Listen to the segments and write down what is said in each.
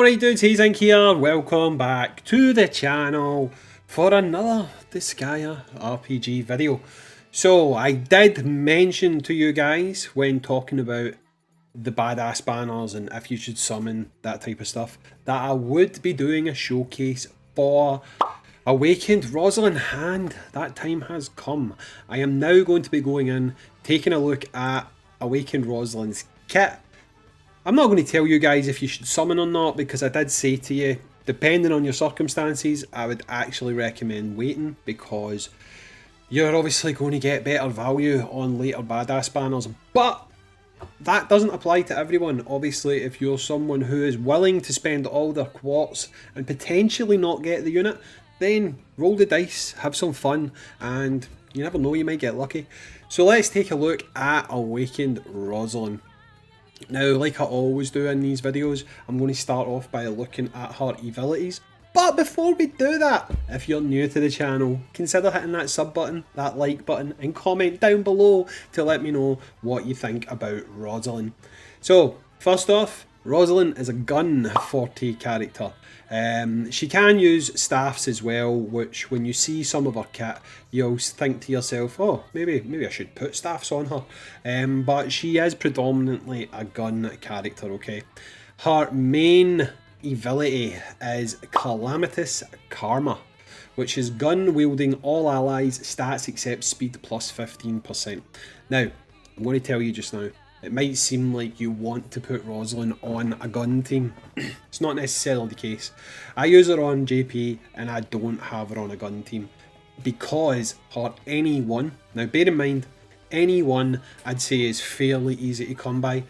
Alright dudes, Hayzink here, welcome back to the channel for another Disgaea RPG video. So I did mention to you guys when talking about the badass banners and if you should summon that type of stuff, that I would be doing a showcase for Awakened Rozalin, and that time has come. I am now going to be going in, taking a look at Awakened Rosalin's kit. I'm not going to tell you guys if you should summon or not, because I did say to you, depending on your circumstances, I would actually recommend waiting, because you're obviously going to get better value on later badass banners. But that doesn't apply to everyone. Obviously, if you're someone who is willing to spend all their quartz and potentially not get the unit, then roll the dice, have some fun, and you never know, you might get lucky. So let's take a look at Awakened Rozalin. Now, like I always do in these videos, I'm going to start off by looking at her abilities. But before we do that, if you're new to the channel, consider hitting that sub button, that like button, and comment down below to let me know what you think about Rozalin. So, first off, Rozalin is a gun 40 character. She can use staffs as well, which when you see some of her kit, you'll think to yourself, oh, maybe I should put staffs on her. But she is predominantly a gun character, okay? Her main ability is Calamitous Karma, which is gun wielding all allies, stats except speed plus 15%. Now, I'm going to tell you just now, it might seem like you want to put Rozalin on a gun team. It's not necessarily the case. I use her on JP and I don't have her on a gun team because her any one, now bear in mind, any one I'd say is fairly easy to come by.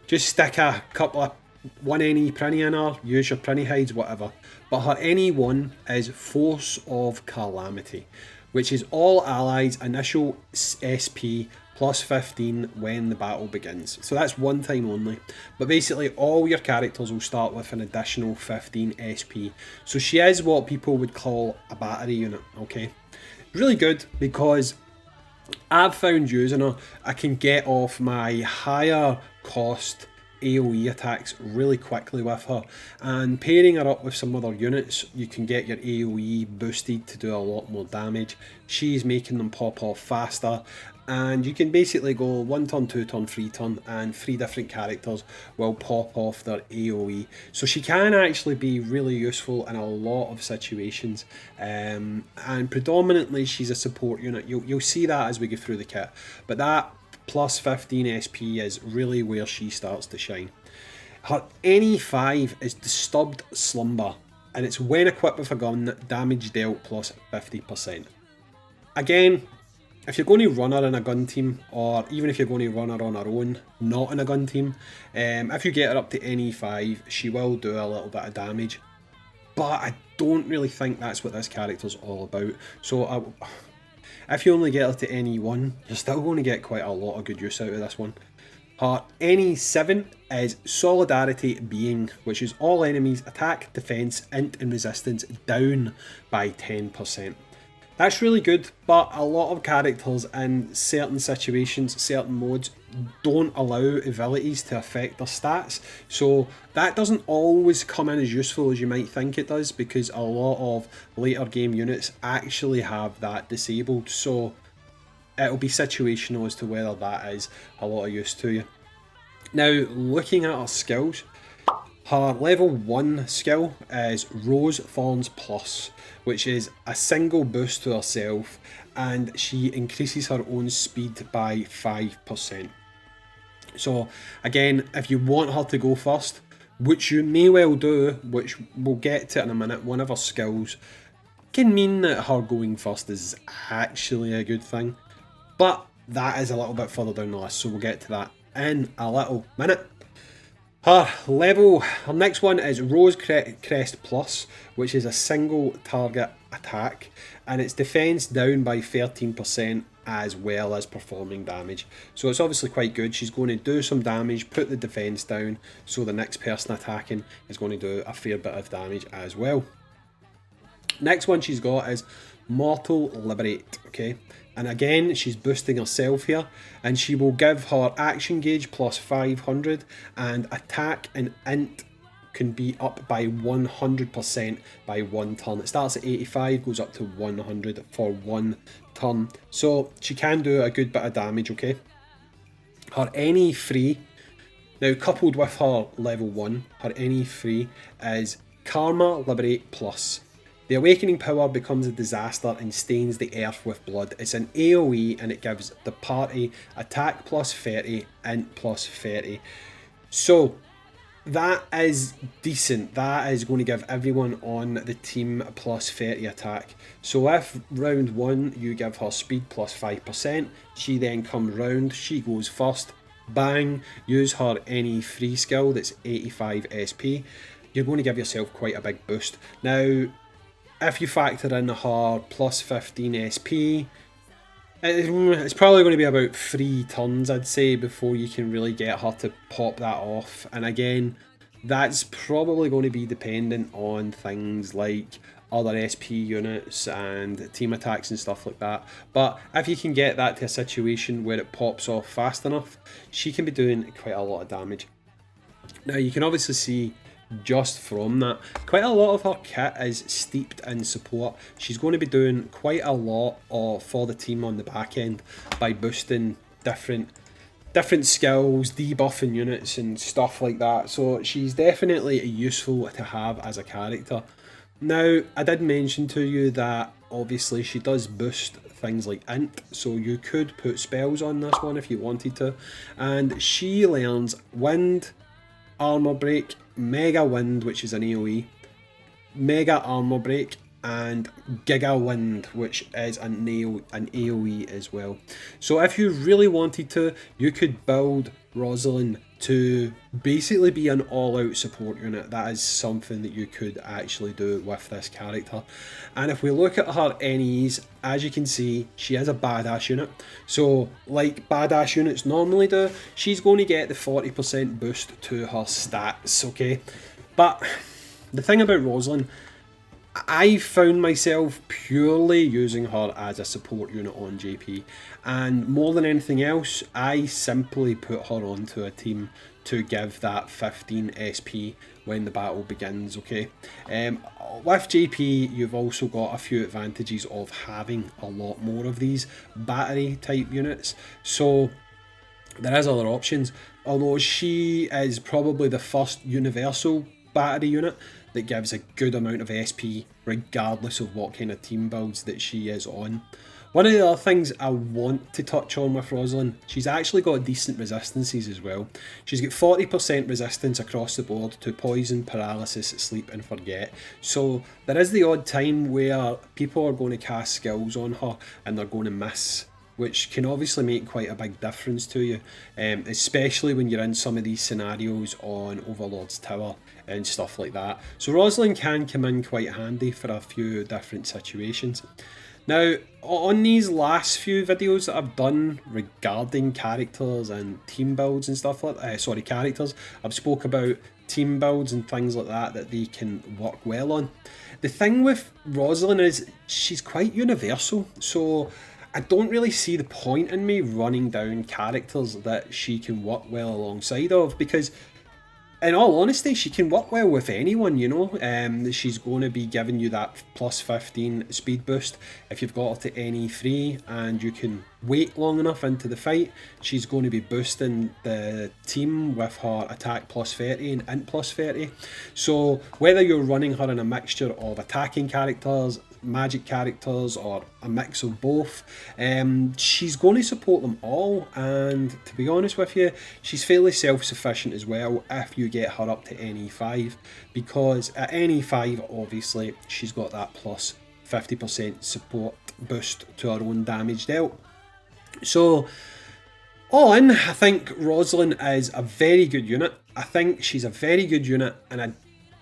Just stick a couple of one any prinny in her, use your prinny hides, whatever. But her any one is Force of Calamity, which is all allies initial SP plus 15 when the battle begins. So that's one time only. But basically all your characters will start with an additional 15 SP. So she is what people would call a battery unit, okay? Really good because I've found using her, I can get off my higher cost AoE attacks really quickly with her, and pairing her up with some other units, you can get your AoE boosted to do a lot more damage. She's making them pop off faster, and you can basically go 1 turn, 2 turn, 3 turn, and 3 different characters will pop off their AoE. So she can actually be really useful in a lot of situations, and predominantly she's a support unit. You'll see that as we go through the kit, but that plus 15 SP is really where she starts to shine. Her any 5 is Disturbed Slumber, and it's when equipped with a gun, damage dealt plus 50%. Again, if you're going to run her in a gun team, or even if you're going to run her on her own, not in a gun team, if you get her up to any 5, she will do a little bit of damage. But I don't really think that's what this character's all about. So if you only get her to any 1, you're still going to get quite a lot of good use out of this one. Her any 7 is Solidarity Being, which is all enemies attack, defense, int and resistance down by 10%. That's really good, but a lot of characters in certain situations, certain modes, don't allow abilities to affect their stats. So that doesn't always come in as useful as you might think it does, because a lot of later game units actually have that disabled. So it'll be situational as to whether that is a lot of use to you. Now, looking at her skills, her level 1 skill is Rose Thorns Plus, which is a single boost to herself, and she increases her own speed by 5%. So again, if you want her to go first, which you may well do, which we'll get to in a minute, one of her skills can mean that her going first is actually a good thing. But that is a little bit further down the list, so we'll get to that in a little minute. Her next one is Rose Crest Plus, which is a single target attack, and it's defense down by 13% as well as performing damage. So it's obviously quite good. She's going to do some damage, put the defense down, so the next person attacking is going to do a fair bit of damage as well. Next one she's got is Mortal Liberate, okay? And again, she's boosting herself here, and she will give her action gauge plus 500 and attack and int can be up by 100% by 1 turn. It starts at 85, goes up to 100 for 1 turn. So she can do a good bit of damage, okay? Her NE 3, now coupled with her level 1, her NE 3 is Karma Liberate Plus. The awakening power becomes a disaster and stains the earth with blood. It's an AoE and it gives the party attack plus 30, int plus 30. So that is decent. That is going to give everyone on the team plus 30 attack. So if round 1 you give her speed plus 5%, she then comes round, she goes first, bang, use her NE 3 skill that's 85 SP. You're going to give yourself quite a big boost. Now, if you factor in her plus 15 SP, it's probably going to be about 3 turns, I'd say, before you can really get her to pop that off. And again, that's probably going to be dependent on things like other SP units and team attacks and stuff like that. But if you can get that to a situation where it pops off fast enough, she can be doing quite a lot of damage. Now, you can obviously see just from that, quite a lot of her kit is steeped in support. She's going to be doing quite a lot for the team on the back end by boosting different skills, debuffing units and stuff like that. So she's definitely useful to have as a character. Now, I did mention to you that obviously she does boost things like int, so you could put spells on this one if you wanted to. And she learns Wind, Armor Break, Mega Wind, which is an AoE, Mega Armor Break, and Giga Wind, which is an AoE as well. So if you really wanted to, you could build Rozalin to basically be an all-out support unit. That is something that you could actually do with this character. And if we look at her NEs, as you can see, she is a badass unit. So like badass units normally do, she's going to get the 40% boost to her stats, okay? But the thing about Rozalin, I found myself purely using her as a support unit on JP, and more than anything else, I simply put her onto a team to give that 15 SP when the battle begins, okay? With JP, you've also got a few advantages of having a lot more of these battery type units, so there is other options, although she is probably the first universal battery unit that gives a good amount of SP regardless of what kind of team builds that she is on. One of the other things I want to touch on with Rozalin, she's actually got decent resistances as well. She's got 40% resistance across the board to poison, paralysis, sleep and forget. So there is the odd time where people are going to cast skills on her and they're going to miss, which can obviously make quite a big difference to you, especially when you're in some of these scenarios on Overlord's Tower and stuff like that. So Rozalin can come in quite handy for a few different situations. Now, on these last few videos that I've done regarding characters and team builds and stuff like that, characters, I've spoke about team builds and things like that that they can work well on. The thing with Rozalin is she's quite universal, so I don't really see the point in me running down characters that she can work well alongside of, because in all honesty, she can work well with anyone, you know. She's going to be giving you that plus 15 speed boost if you've got her to NE3 and you can wait long enough into the fight. She's going to be boosting the team with her attack plus 30 and int plus 30. So whether you're running her in a mixture of attacking characters, magic characters, or a mix of both, she's going to support them all, and to be honest with you, she's fairly self-sufficient as well if you get her up to NE5, because at NE5 obviously she's got that plus 50% support boost to her own damage dealt. So all in, I think Rozalin is a very good unit. I think she's a very good unit in a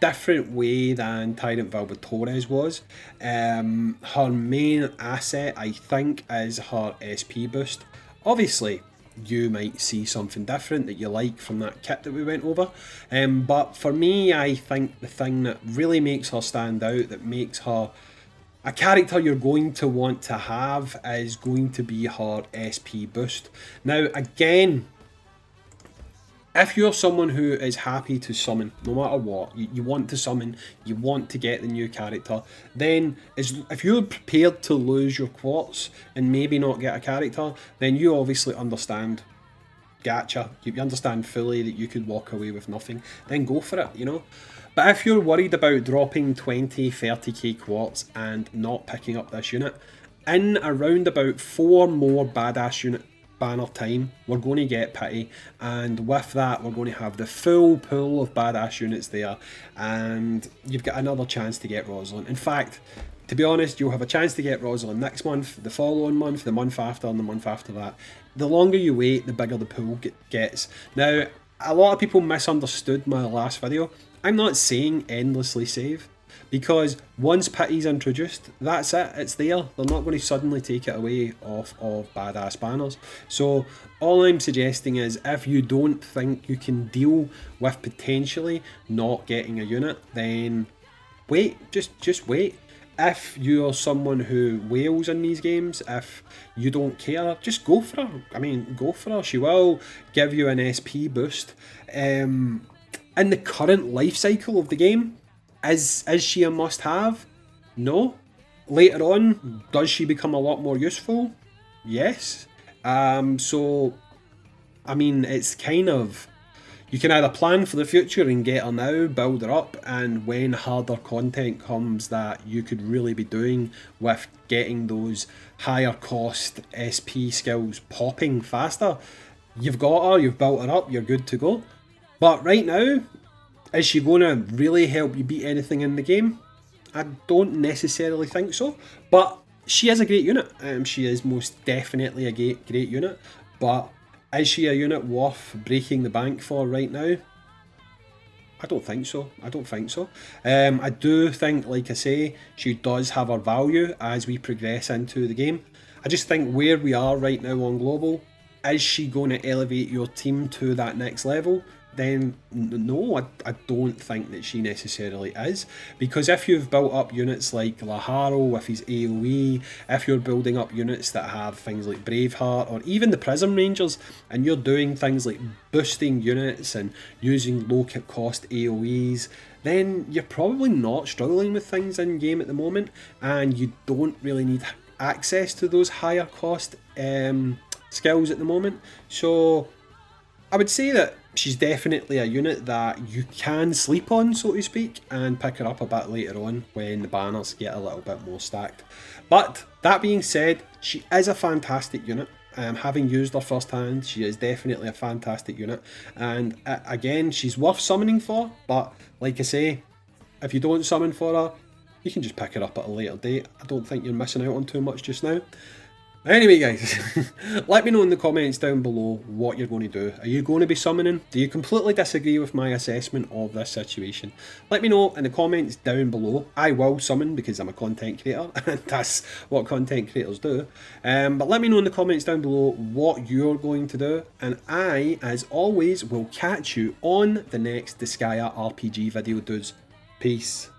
different way than Tyrant Valvatorez was. Her main asset, I think, is her SP boost. Obviously, you might see something different that you like from that kit that we went over. But for me, I think the thing that really makes her stand out, that makes her a character you're going to want to have, is going to be her SP boost. Now, again, if you're someone who is happy to summon, no matter what, you want to summon, you want to get the new character, then if you're prepared to lose your quartz and maybe not get a character, then you obviously understand. Gotcha. You understand fully that you could walk away with nothing, then go for it, you know. But if you're worried about dropping 20, 30k quartz and not picking up this unit, in around about 4 more badass unit banner time, we're going to get Pity, and with that we're going to have the full pool of badass units there, and you've got another chance to get Rozalin. In fact, to be honest, you'll have a chance to get Rozalin next month, the following month, the month after, and the month after that. The longer you wait, the bigger the pool gets. Now, a lot of people misunderstood my last video. I'm not saying endlessly save, because once Pity's introduced, that's it, it's there. They're not going to suddenly take it away off of badass banners. So all I'm suggesting is, if you don't think you can deal with potentially not getting a unit, then wait, just wait. If you're someone who wails in these games, if you don't care, just go for her. I mean, go for her. She will give you an SP boost. In the current life cycle of the game, is she a must-have? No. Later on, does she become a lot more useful? Yes. So, I mean, it's kind of... You can either plan for the future and get her now, build her up, and when harder content comes that you could really be doing with getting those higher cost SP skills popping faster, you've got her, you've built her up, you're good to go. But right now, is she going to really help you beat anything in the game? I don't necessarily think so, but she is a great unit. She is most definitely a great unit, but is she a unit worth breaking the bank for right now? I don't think so. I don't think so. I do think, like I say, she does have her value as we progress into the game. I just think where we are right now on global, is she going to elevate your team to that next level? Then no, I don't think that she necessarily is, because if you've built up units like Laharo with his AoE, if you're building up units that have things like Braveheart or even the Prism Rangers, and you're doing things like boosting units and using low cost AoEs, then you're probably not struggling with things in game at the moment, and you don't really need access to those higher cost skills at the moment. So I would say that she's definitely a unit that you can sleep on, so to speak, and pick her up a bit later on when the banners get a little bit more stacked. But that being said, she is a fantastic unit. Having used her firsthand, she is definitely a fantastic unit. And again, she's worth summoning for, but like I say, if you don't summon for her, you can just pick her up at a later date. I don't think you're missing out on too much just now. Anyway guys, let me know in the comments down below what you're going to do. Are you going to be summoning? Do you completely disagree with my assessment of this situation? Let me know in the comments down below. I will summon because I'm a content creator and that's what content creators do. But let me know in the comments down below what you're going to do, and I, as always, will catch you on the next Disgaea RPG video, dudes. Peace.